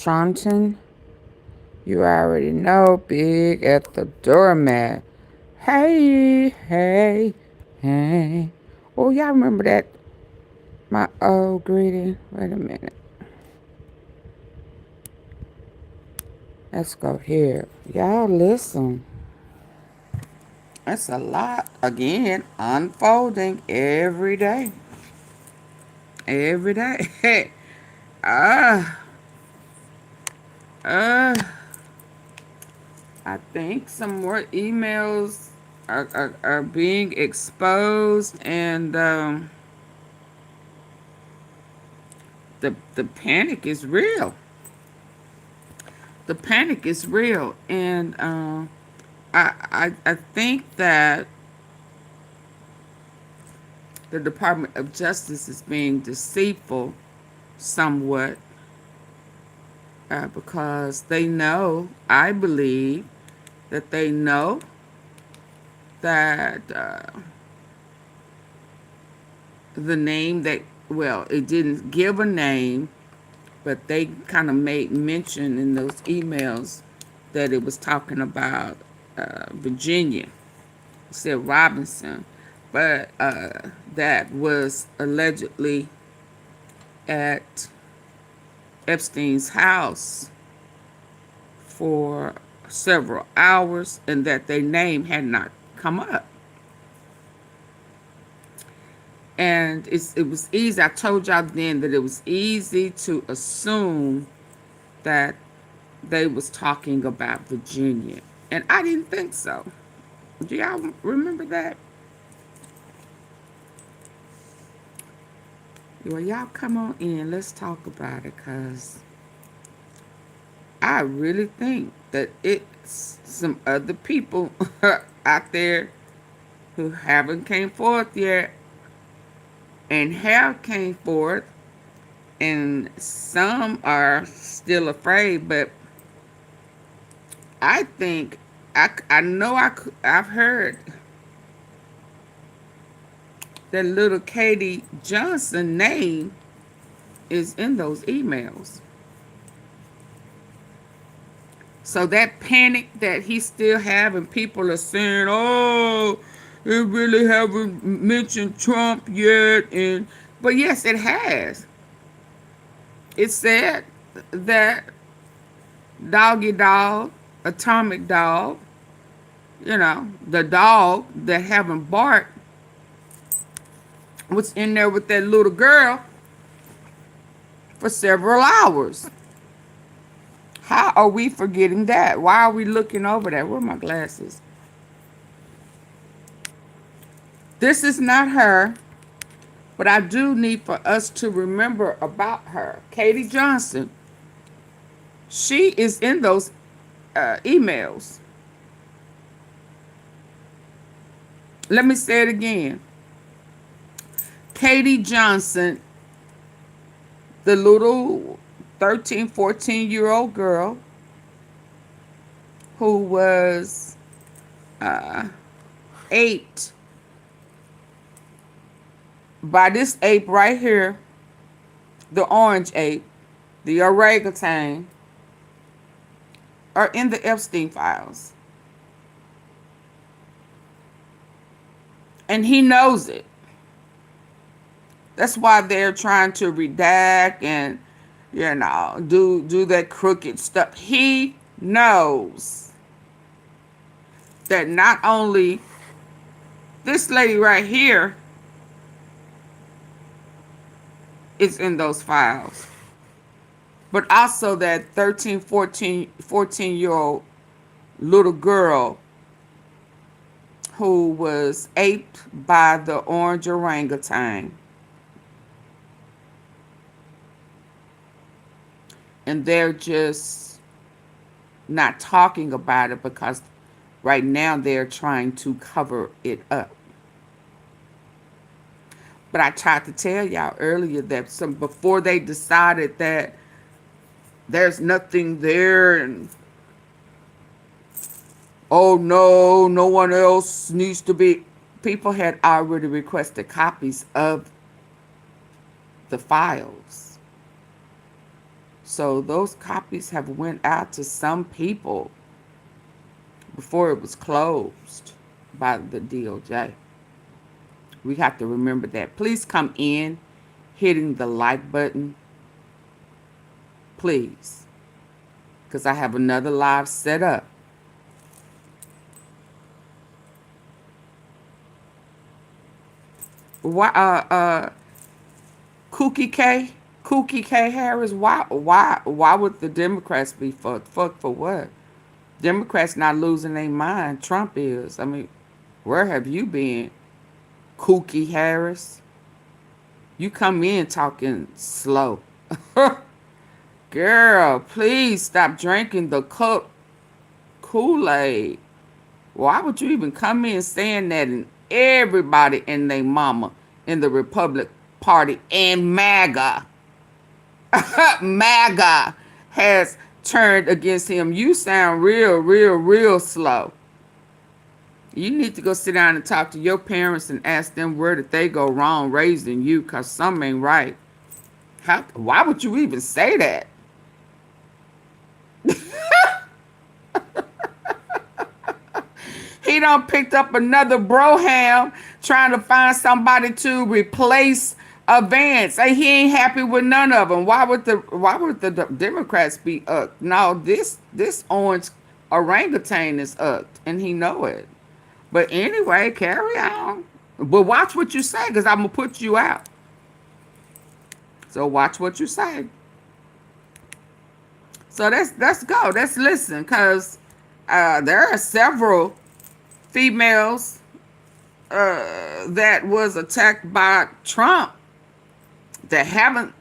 THORNTON. You already know, big at the doormat. Hey, hey, hey. Oh, y'all remember that? My old greeting. Wait a minute. Let's go here. Y'all listen. It's a lot. Again, unfolding every day. Every day. uh, uh, I think some more emails are being exposed, and the panic is real. The panic is real, and I think that the Department of Justice is being deceitful somewhat because they know, I believe, that they know that the name that, well, it didn't give a name, but they kind of made mention in those emails that it was talking about Virginia. It said Robinson, but that was allegedly at Epstein's house for several hours, and that their name had not come up. And it was easy. I told y'all then that it was easy to assume that they was talking about Virginia. And I didn't think so. Do y'all remember that? Well, y'all come on in. Let's talk about it, because I really think that it's some other people out there who haven't came forth yet and have came forth, and some are still afraid. But I think I know I've heard that little Katie Johnson name is in those emails. So that panic that he still having, people are saying, "Oh, it really haven't mentioned Trump yet," but yes, it has. It said that Doggy Dog, Atomic Dog, the dog that haven't barked, was in there with that little girl for several hours. How are we forgetting that? Why are we looking over that? Where are my glasses? This is not her, but I do need for us to remember about her. Katie Johnson. She is in those emails. Let me say it again. Katie Johnson, the little 13, 14-year-old girl who was 8 by this ape right here, the orange ape, the orangutan, are in the Epstein files. And he knows it. That's why they're trying to redact and, do that crooked stuff. He knows that not only this lady right here is in those files, but also that 13, 14-year-old little girl who was aped by the orange orangutan. And they're just not talking about it because right now they're trying to cover it up. But I tried to tell y'all earlier that before they decided that there's nothing there and, oh no, no one else needs to be, people had already requested copies of the files. So those copies have went out to some people before it was closed by the DOJ. We have to remember that. Please come in hitting the like button. Please. Because I have another live set up. Why Kookie K Harris, why would the Democrats be fucked? Fuck for what? Democrats not losing their mind. Trump is. I mean, where have you been, Kookie Harris? You come in talking slow. Girl, please stop drinking the Kool-Aid. Why would you even come in saying that? And everybody and their mama in the Republic Party and MAGA MAGA has turned against him. You sound real slow. You need to go sit down and talk to your parents and ask them where did they go wrong raising you, because something ain't right. Why would you even say that? He done picked up another broham trying to find somebody to replace Vance. He ain't happy with none of them. Why would the Democrats be up? No, this orange orangutan is up, and he know it. But anyway, carry on. But watch what you say, because I'm gonna put you out. So watch what you say. So let's go. Let's listen, because there are several females that was attacked by Trump that haven't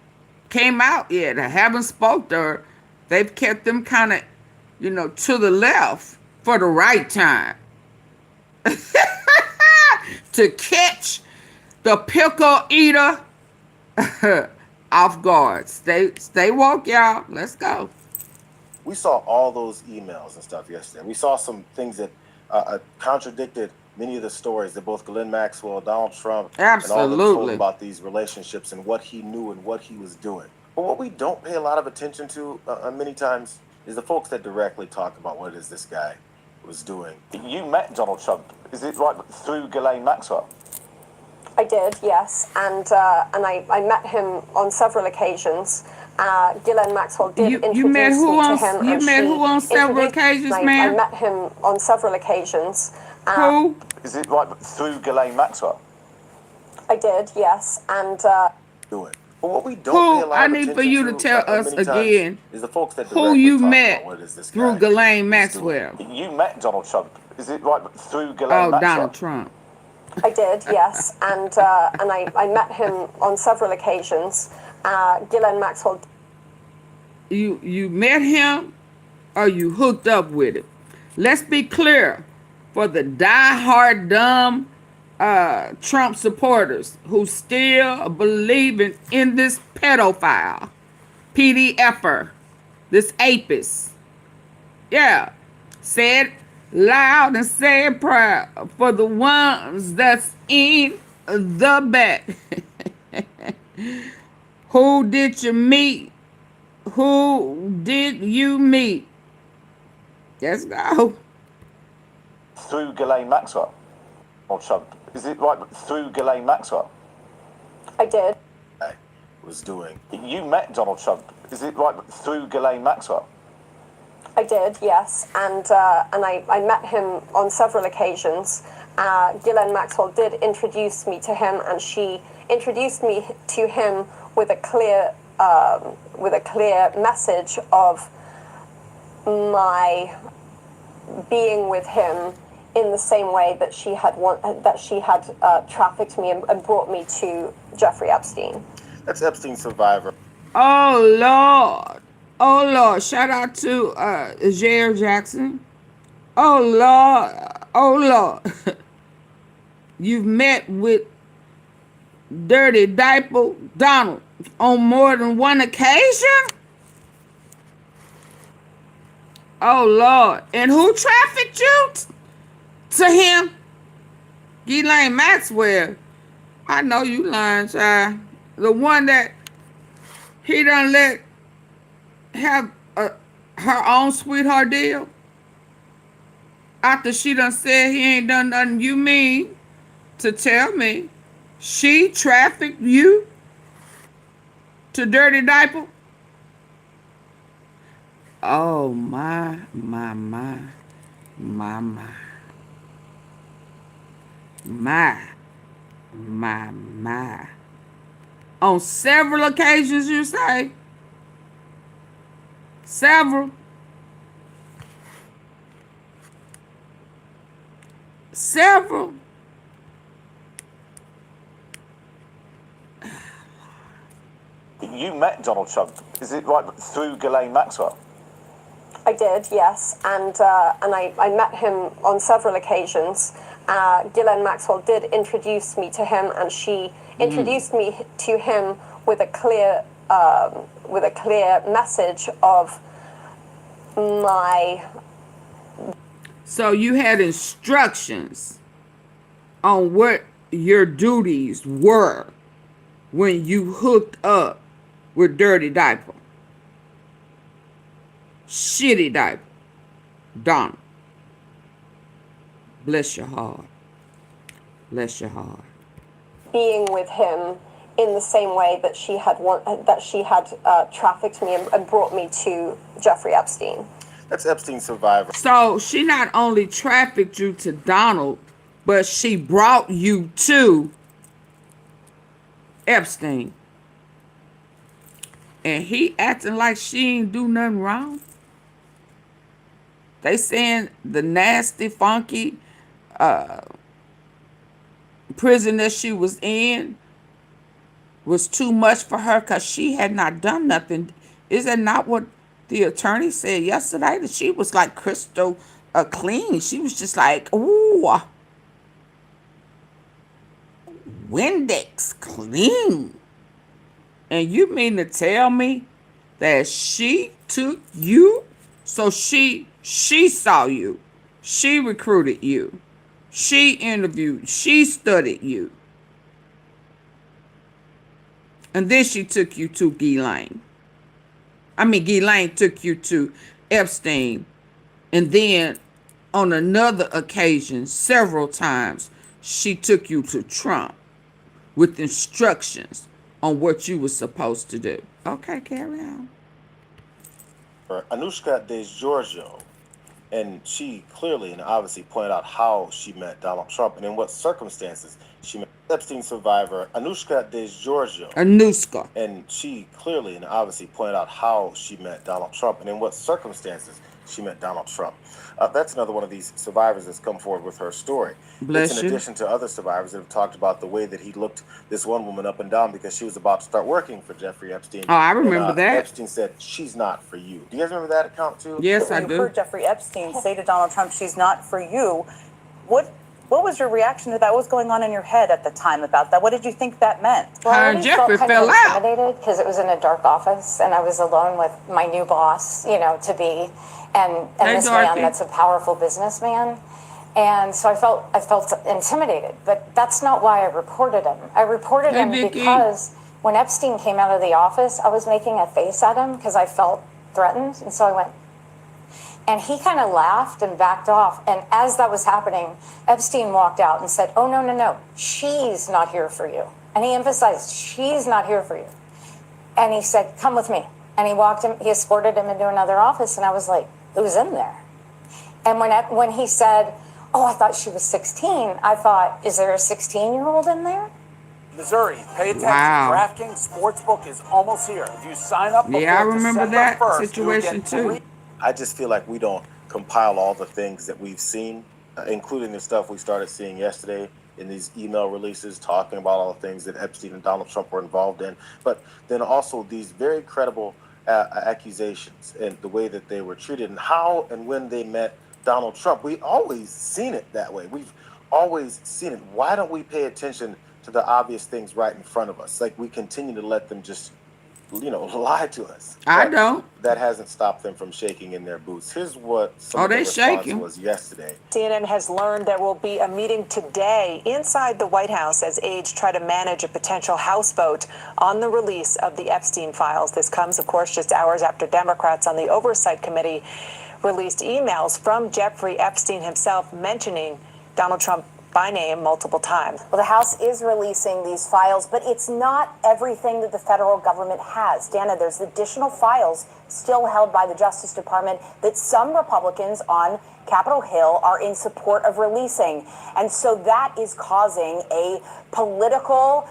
came out yet, that haven't spoke to her. They've kept them kind of, to the left for the right time. To catch the pickle eater off guard. Stay woke, y'all. Let's go. We saw all those emails and stuff yesterday. We saw some things that contradicted many of the stories that both Ghislaine Maxwell, Donald Trump, and all of them told about these relationships and what he knew and what he was doing. But what we don't pay a lot of attention to many times is the folks that directly talk about what it is this guy was doing. You met Donald Trump, is it right, through Ghislaine Maxwell? I did, yes, and I met him on several occasions. Ghislaine Maxwell did introduce me to him. You met who on several occasions, ma'am? I met him on several occasions. Who? Is it right, through Ghislaine Maxwell? I did, yes, and do it. But what we don't pay a lot I need for you to tell us again is the folks that who you met this through Ghislaine Maxwell. You met Donald Trump, is it right, through Ghislaine Maxwell? Donald Trump. I did, yes, and I met him on several occasions. Ghislaine Maxwell. You met him, or you hooked up with him? Let's be clear, for the die-hard dumb Trump supporters who still believing in this pedophile, PDFer, this apist. Yeah, said loud and say it proud for the ones that's in the back. Who did you meet? Who did you meet? Let's go. Through Ghislaine Maxwell or Trump? Is it right, through Ghislaine Maxwell? I did. I was doing. You met Donald Trump. Is it right, through Ghislaine Maxwell? I did, yes, and I met him on several occasions. Ghislaine Maxwell did introduce me to him, and she introduced me to him with a clear message of my being with him in the same way that she had trafficked me and brought me to Jeffrey Epstein. That's Epstein survivor. Oh Lord! Shout out to Jair Jackson. Oh Lord! You've met with Dirty Diaper Donald on more than one occasion? Oh Lord! And who trafficked you to him? Ghislaine Maxwell. I know you lying, child. The one that he done let have her own sweetheart deal? After she done said he ain't done nothing, you mean to tell me she trafficked you to Dirty Diaper? Oh, my. On several occasions, you say? Several. You met Donald Trump, is it right, through Ghislaine Maxwell? I did, yes, and I met him on several occasions. Ghislaine Maxwell did introduce me to him, and she introduced me to him with a clear message of my. So you had instructions on what your duties were when you hooked up with Dirty Diaper. Shitty Diaper. Donald. Bless your heart. Bless your heart. Being with him in the same way that she had trafficked me and brought me to Jeffrey Epstein. That's Epstein survivor. So she not only trafficked you to Donald, but she brought you to Epstein. And he acting like she ain't do nothing wrong. They saying the nasty, funky prison that she was in was too much for her because she had not done nothing. Is that not what the attorney said yesterday? That she was like crystal clean. She was just like, ooh, Windex clean. And you mean to tell me that she took you? So she saw you. She recruited you. She interviewed. She studied you. And then she took you to Ghislaine. Ghislaine took you to Epstein. And then on another occasion, several times, she took you to Trump with instructions on what you were supposed to do. Okay, carry on. Cked de Giorgio, and she clearly and obviously pointed out how she met Donald Trump and in what circumstances she met Epstein survivor Cked de Giorgio. Anushka. And she clearly and obviously pointed out how she met Donald Trump and in what circumstances she met Donald Trump. That's another one of these survivors that's come forward with her story. Bless it's in you. addition to other survivors that have talked about the way that he looked this one woman up and down because she was about to start working for Jeffrey Epstein. Oh, I remember that. Epstein said, she's not for you. Do you guys remember that account too? Yes, I You do. heard Jeffrey Epstein say to Donald Trump, she's not for you. What was your reaction to that? What was going on in your head at the time about that? What did you think that meant? Her and Jeffrey fell out. Intimidated because it was in a dark office and I was alone with my new boss, to be, and this man that's a powerful businessman. And so I felt intimidated, but that's not why I reported him. I reported him because when Epstein came out of the office, I was making a face at him because I felt threatened. And so I went, and he kind of laughed and backed off. And as that was happening, Epstein walked out and said, oh, no, she's not here for you. And he emphasized, she's not here for you. And he said, come with me. And he escorted him into another office. And I was like, who's in there? And when he said, oh, I thought she was 16, I thought, is there a 16-year-old in there? Missouri, pay attention. Wow. DraftKings Sportsbook is almost here. If you sign up before I remember December that 1st, situation too. I just feel like we don't compile all the things that we've seen, including the stuff we started seeing yesterday in these email releases talking about all the things that Epstein and Donald Trump were involved in, but then also these very credible accusations and the way that they were treated and how and when they met Donald Trump. We always seen it that way. We've always seen it. Why don't we pay attention to the obvious things right in front of us? Like we continue to let them just lie to us. I But don't. that hasn't stopped them from shaking in their boots. Here's what some Oh, of the they response shaking. was yesterday. CNN has learned there will be a meeting today inside the White House as aides try to manage a potential House vote on the release of the Epstein files. This comes, of course, just hours after Democrats on the Oversight Committee released emails from Jeffrey Epstein himself mentioning Donald Trump by name multiple times. Well, the House is releasing these files, but it's not everything that the federal government has. Dana, there's additional files still held by the Justice Department that some Republicans on Capitol Hill are in support of releasing. And so that is causing a political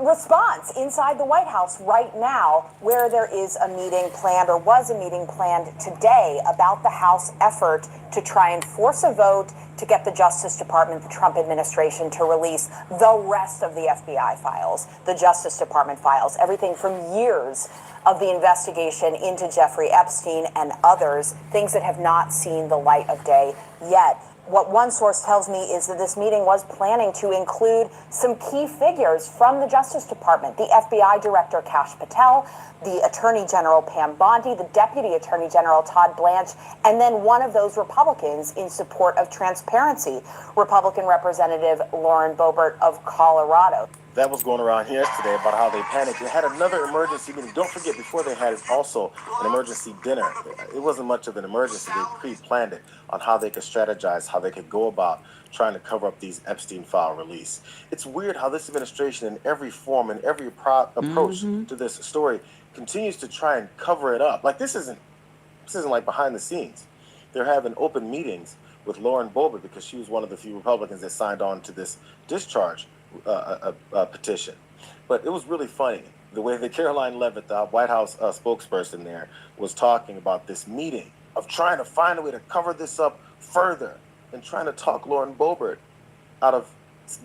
response inside the White House right now, where there is a meeting planned, or was a meeting planned today, about the House effort to try and force a vote to get the Justice Department, the Trump administration, to release the rest of the FBI files, the Justice Department files, everything from years of the investigation into Jeffrey Epstein and others, things that have not seen the light of day yet. What one source tells me is that this meeting was planning to include some key figures from the Justice Department, the FBI Director Kash Patel, the Attorney General Pam Bondi, the Deputy Attorney General Todd Blanche, and then one of those Republicans in support of transparency, Republican Representative Lauren Boebert of Colorado. That was going around yesterday about how they panicked. They had another emergency meeting. Don't forget, before they had also an emergency dinner. It wasn't much of an emergency. They pre-planned it on how they could strategize, how they could go about trying to cover up these Epstein file release. It's weird how this administration, in every form and every approach to this story, continues to try and cover it up. Like this isn't like behind the scenes. They're having open meetings with Lauren Boebert because she was one of the few Republicans that signed on to this discharge petition. But it was really funny the way that Caroline Leavitt, the White House spokesperson there, was talking about this meeting of trying to find a way to cover this up further and trying to talk Lauren Boebert out of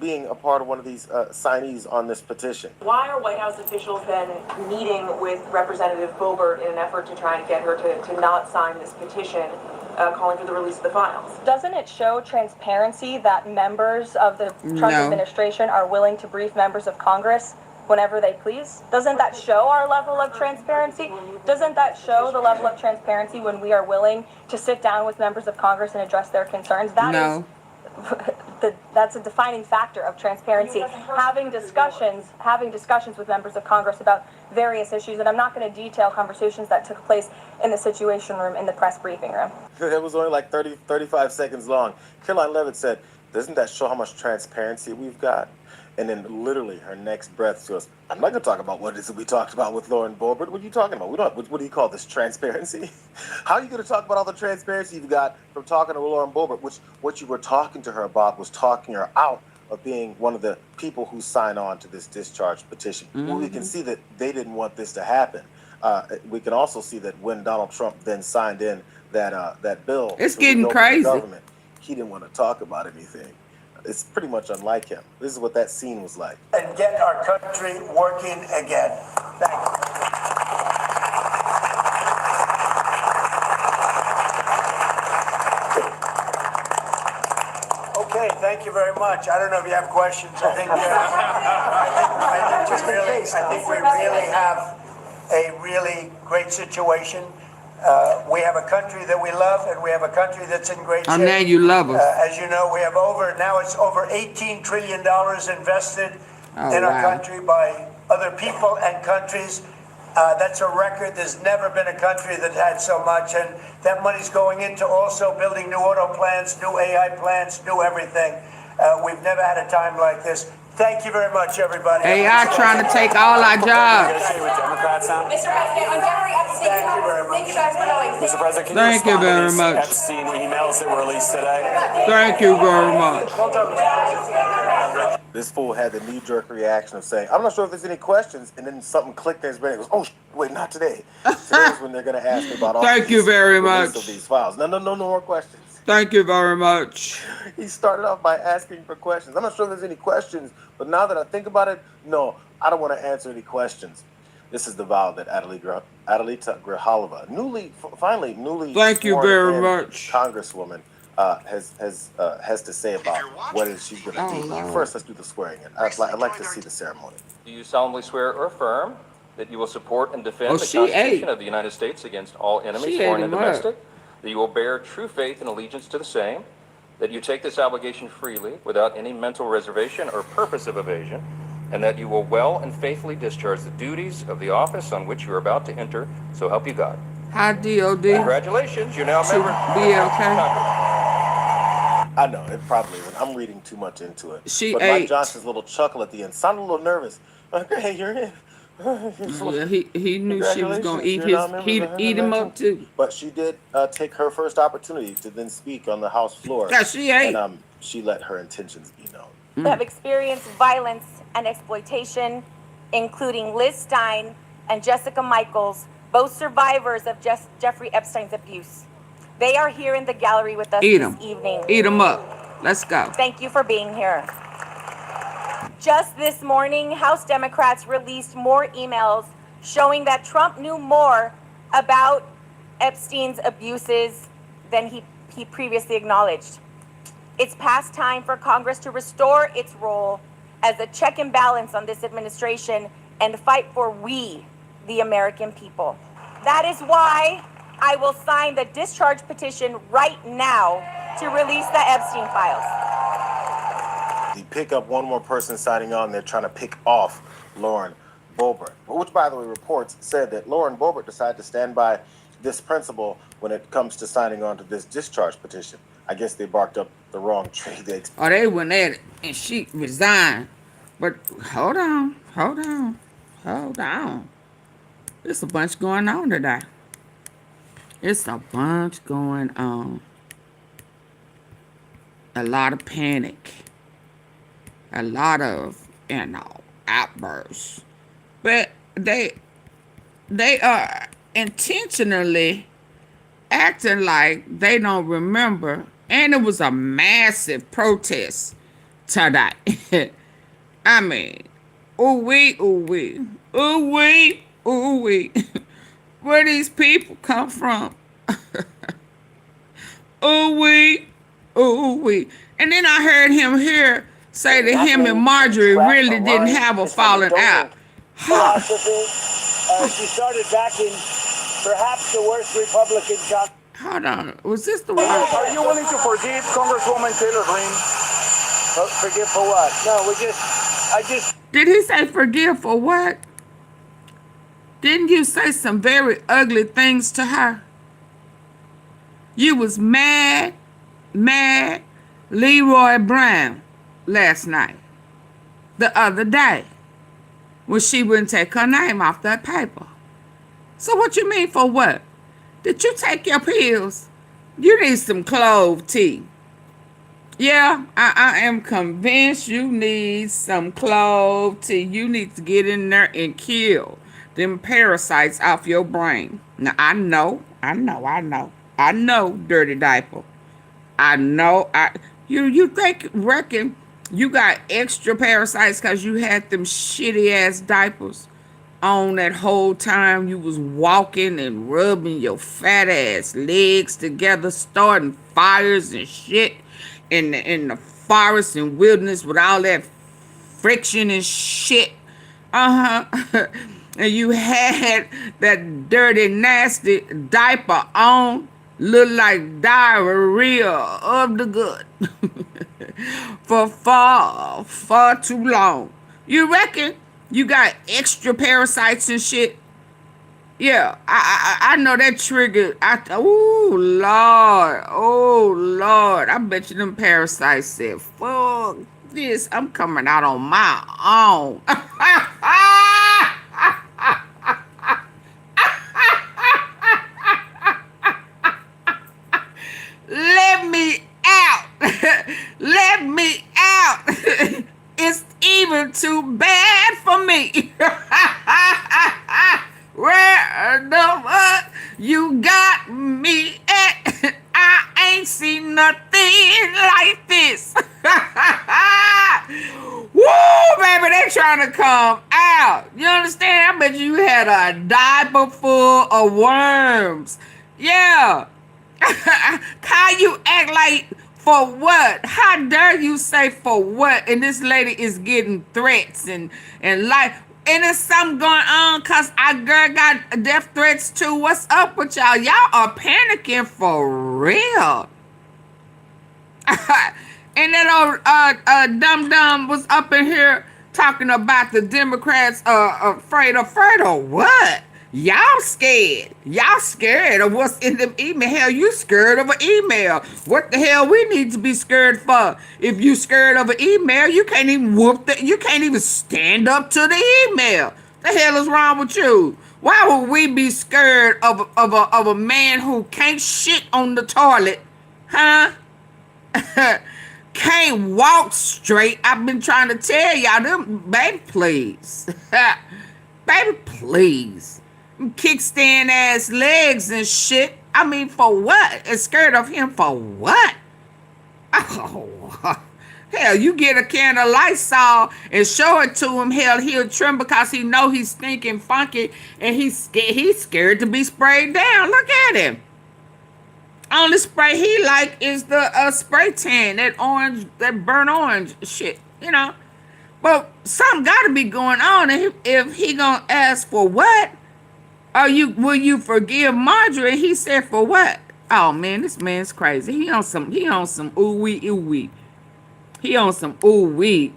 being a part of one of these signees on this petition. Why are White House officials then meeting with Representative Boebert in an effort to try and get her to not sign this petition calling for the release of the files? Doesn't it show transparency that members of the Trump administration are willing to brief members of Congress whenever they please? Doesn't that show our level of transparency? Doesn't that show the level of transparency when we are willing to sit down with members of Congress and address their concerns? That is, that's a defining factor of transparency. Having discussions with members of Congress about various issues, and I'm not going to detail conversations that took place in the Situation Room, in the press briefing room. It was only like 35 seconds long. Caroline Leavitt said, "Doesn't that show how much transparency we've got?" And then literally her next breath, she goes, "I'm not going to talk about what it is that we talked about with Lauren Boebert. What are you talking about? What do you call this, transparency? How are you going to talk about all the transparency you've got from talking to Lauren Boebert, which what you were talking to her about was talking her out of being one of the people who signed on to this discharge petition?" Well, we can see that they didn't want this to happen. We can also see that when Donald Trump then signed in that bill, it's getting crazy. Government, he didn't want to talk about anything. It's pretty much unlike him. This is what that scene was like. And get our country working again. Thank you. Okay, thank you very much. I don't know if you have questions. I think we really have a really great situation. We have a country that we love, and we have a country that's in great shape. Oh, now you love us. As you know, we have it's over $18 trillion invested in our country by other people and countries. That's a record. There's never been a country that had so much, and that money's going into also building new auto plants, new AI plants, new everything. We've never had a time like this. Thank you very much, everybody. AI trying to take all our jobs. Mr. President, on Jeffrey Epstein, thank you very much. thank you guys for knowing. Mr. President, can Thank you very much. Epstein emails that were released today? Thank you very much. This fool had the knee-jerk reaction of saying, "I'm not sure if there's any questions," and then something clicked in his brain. He goes, "Oh, wait, not today." Today's when they're going to ask me about all Thank you very much. of these files. No more questions. Thank you very much. He started off by asking for questions. I'm not sure if there's any questions, but now that I think about it, no, I don't want to answer any questions. This is the vow that Adelita Grijalva, finally newly Thank you very much. Congresswoman, has to say about what it is she's going to do. Lord. First, let's do the swearing in. I'd like to see the ceremony. Do you solemnly swear or affirm that you will support and defend the Constitution of the United States against all enemies, foreign and domestic, that you will bear true faith and allegiance to the same, that you take this obligation freely without any mental reservation or purpose of evasion, and that you will well and faithfully discharge the duties of the office on which you are about to enter, so help you God. Hi, DOD. Congratulations, you're now a member of Congress. I know, it probably is. I'm reading too much into it. But ate. Mike Johnson's little chuckle at the end sounded a little nervous. Okay, you're in. Yeah, he knew she was going to eat him up too. But she did take her first opportunity to then speak on the House floor. Yeah, she ate. And she let her intentions be known. They have experienced violence and exploitation, including Liz Stein and Jessica Michaels, both survivors of Jeffrey Epstein's abuse. They are here in the gallery with us this evening. Eat them up. Let's go. Thank you for being here. Just this morning, House Democrats released more emails showing that Trump knew more about Epstein's abuses than he previously acknowledged. It's past time for Congress to restore its role as a check and balance on this administration and fight for we, the American people. That is why I will sign the discharge petition right now to release the Epstein files. You pick up one more person signing on, they're trying to pick off Lauren Boebert, which, by the way, reports said that Lauren Boebert decided to stand by this principle when it comes to signing on to this discharge petition. I guess they barked up the wrong tree. They went at it, and she resigned. But hold on. There's a bunch going on today. It's a bunch going on. A lot of panic. A lot of, outbursts. But they are intentionally acting like they don't remember. And it was a massive protest today. I mean, ooh-wee. Where these people come from? Ooh-wee. And then I heard him here say that him and Marjorie really didn't have a falling out. Philosophy. She started back in perhaps the worst Republican country. Hold on. Was this the one? Are you willing to forgive Congresswoman Taylor Greene? Forgive for what? No, I just... Did he say forgive for what? Didn't you say some very ugly things to her? You was mad Leroy Brown last night. The other day. When she wouldn't take her name off that paper. So what you mean for what? Did you take your pills? You need some clove tea. Yeah, I am convinced you need some clove tea. You need to get in there and kill them parasites off your brain. Now, I know, dirty diaper. You reckon you got extra parasites because you had them shitty ass diapers on that whole time you was walking and rubbing your fat ass legs together, starting fires and shit in the forest and wilderness with all that friction and shit. And you had that dirty, nasty diaper on, look like diarrhea of the good for far too long. You reckon you got extra parasites and shit? Yeah, I know that triggered. Oh Lord, I bet you them parasites said, fuck this, I'm coming out on my own. Let me out. Let me out. It's even too bad for me. Where the fuck you got me at? I ain't seen nothing like this. Woo, baby, they trying to come out. You understand? I bet you had a diaper full of worms. Yeah. How you act like for what? How dare you say for what? And this lady is getting threats and life. and there's something going on because our girl got death threats too. What's up with y'all? Y'all are panicking for real. And that old dum-dum was up in here talking about the Democrats afraid of what? Y'all scared. Y'all scared of what's in the email. Hell, you scared of an email. What the hell we need to be scared for? If you scared of an email, you can't even you can't even stand up to the email. The hell is wrong with you? Why would we be scared of a man who can't shit on the toilet? Huh? Can't walk straight. I've been trying to tell y'all, baby, please. Baby, please. Kickstand ass legs and shit. I mean, for what? And scared of him for what? Oh, hell, you get a can of Lysol and show it to him. Hell, he'll trim because he know he's stinking funky and he's scared to be sprayed down. Look at him. Only spray he like is the spray tan, that orange, that burnt orange shit, you know. But something got to be going on if he gonna ask for what? Will you forgive Marjorie? He said for what? Oh man, this man's crazy. He on some ooh wee. He on some ooh wee.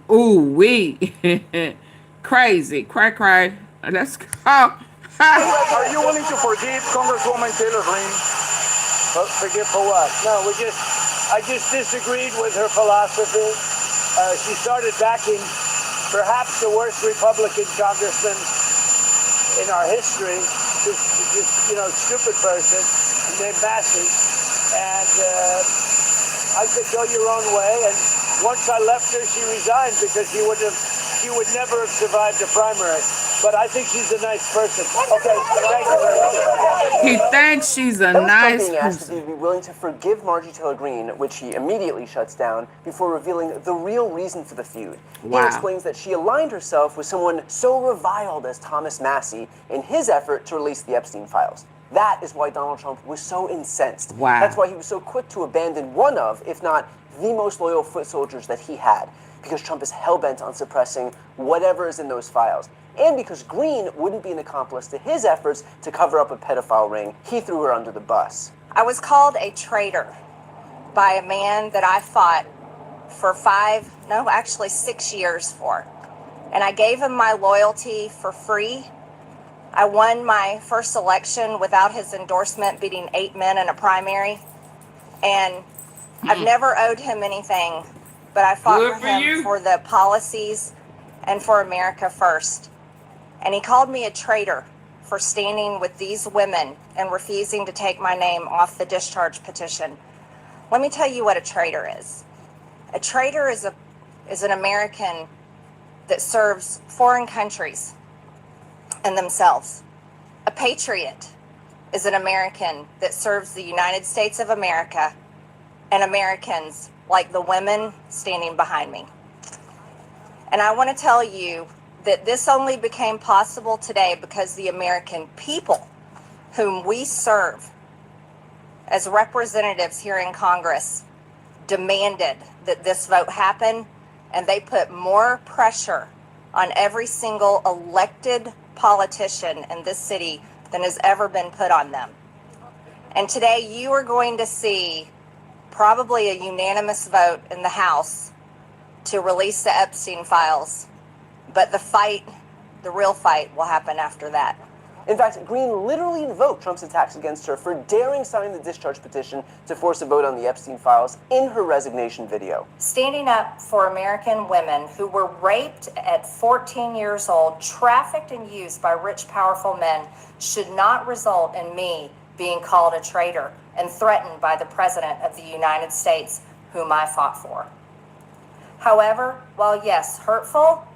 Crazy. Cry. Let's go. Are you willing to forgive Congresswoman Taylor Greene? Forgive for what? No, I just disagreed with her philosophy. She started backing perhaps the worst Republican congressman in our history, just stupid person named Massey. And I said, go your own way. And once I left her, she resigned because she would never have survived the primary. But I think she's a nice person. Okay, thank you very much. He thinks she's a nice being asked person. if he'd be willing to forgive Marjorie Taylor Greene, which he immediately shuts down before revealing the real reason for the feud. Wow. He explains that she aligned herself with someone so reviled as Thomas Massey in his effort to release the Epstein files. That is why Donald Trump was so incensed. Wow. That's why he was so quick to abandon one of, if not the most loyal foot soldiers that he had, because Trump is hell-bent on suppressing whatever is in those files. And because Greene wouldn't be an accomplice to his efforts to cover up a pedophile ring, he threw her under the bus. I was called a traitor by a man that I fought for 6 years for. And I gave him my loyalty for free. I won my first election without his endorsement, beating 8 men in a primary. And I've never owed him anything, but I fought for him for the policies and for America first. And he called me a traitor for standing with these women and refusing to take my name off the discharge petition. Let me tell you what a traitor is. A traitor is an American that serves foreign countries and themselves. A patriot is an American that serves the United States of America and Americans like the women standing behind me. And I want to tell you that this only became possible today because the American people, whom we serve as representatives here in Congress, demanded that this vote happen, and they put more pressure on every single elected politician in this city than has ever been put on them. And today you are going to see probably a unanimous vote in the House to release the Epstein files. But the real fight will happen after that. In fact, Greene literally invoked Trump's attacks against her for daring sign the discharge petition to force a vote on the Epstein files in her resignation video. Standing up for American women who were raped at 14 years old, trafficked and used by rich, powerful men should not result in me being called a traitor and threatened by the President of the United States, whom I fought for. However, while yes, hurtful,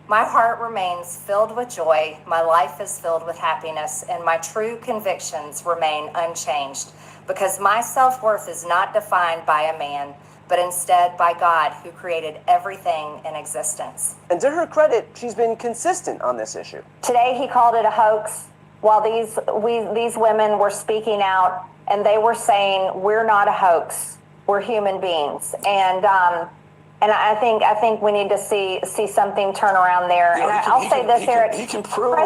my heart remains filled with joy, my life is filled with happiness, and my true convictions remain unchanged, because my self-worth is not defined by a man, but instead by God, who created everything in existence. And to her credit, she's been consistent on this issue. Today he called it a hoax, while these women were speaking out, and they were saying, we're not a hoax, we're human beings. And And I think we need to see something turn around there. And I'll say this, Eric. He can prove.